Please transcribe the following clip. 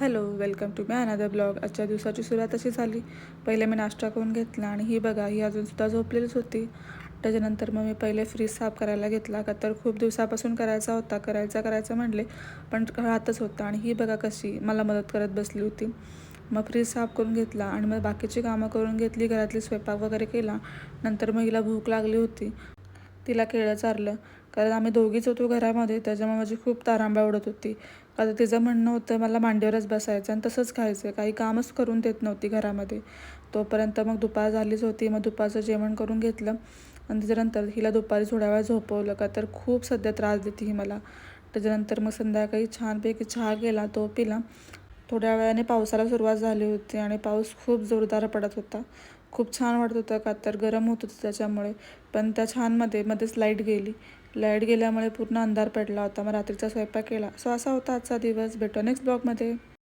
Hello, welcome to my another blog. आजच्या दिवसाची सुरुवात अशी झाली. पहिले मी नाश्ता करून घेतला आणि ही बघा, ही अजूनसुद्धा झोपलेलीच होती. त्याच्यानंतर मग मी पहिले फ्रीज साफ करायला घेतला का तर खूप दिवसापासून करायचा होता. करायचं म्हणले पण राहतच होता. आणि ही बघा कशी मला मदत करत बसली होती. मग फ्रीज साफ करून घेतला आणि मग बाकीची कामं करून घेतली. घरातली स्वयंपाक वगैरे केला. नंतर मग हिला भूक लागली होती, तिला केळं चारलं. कारण आम्ही दोघीच होतो घरामध्ये, त्याच्यामुळे माझी खूप तारांबळ उडत होती. आता तिचं म्हणणं होतं मला मांडीवरच बसायचं आणि तसंच खायचं, काही कामच करून देत नव्हती घरामध्ये. तोपर्यंत मग दुपार झालीच होती. मग दुपारचं जेवण करून घेतलं आणि त्याच्यानंतर हिला दुपारी थोड्या वेळ झोपवलं का तर खूप सध्या त्रास देते ही मला. त्याच्यानंतर मग संध्याकाळी छानपैकी चहा केला, तो पिला. थोड्या वेळाने पावसाला सुरुवात झाली होती आणि पाऊस खूप जोरदार पडत होता. खूप छान वाटत होतं का तर गरम होत होतं त्याच्यामुळे. पण त्या मध्येच लाईट गेली. लाईट गेल्यामुळे पूर्ण अंधार पडला होता. मग रात्रीचा स्वयंपाक केला. असा होता आजचा दिवस. भेटू नेक्स्ट ब्लॉगमध्ये.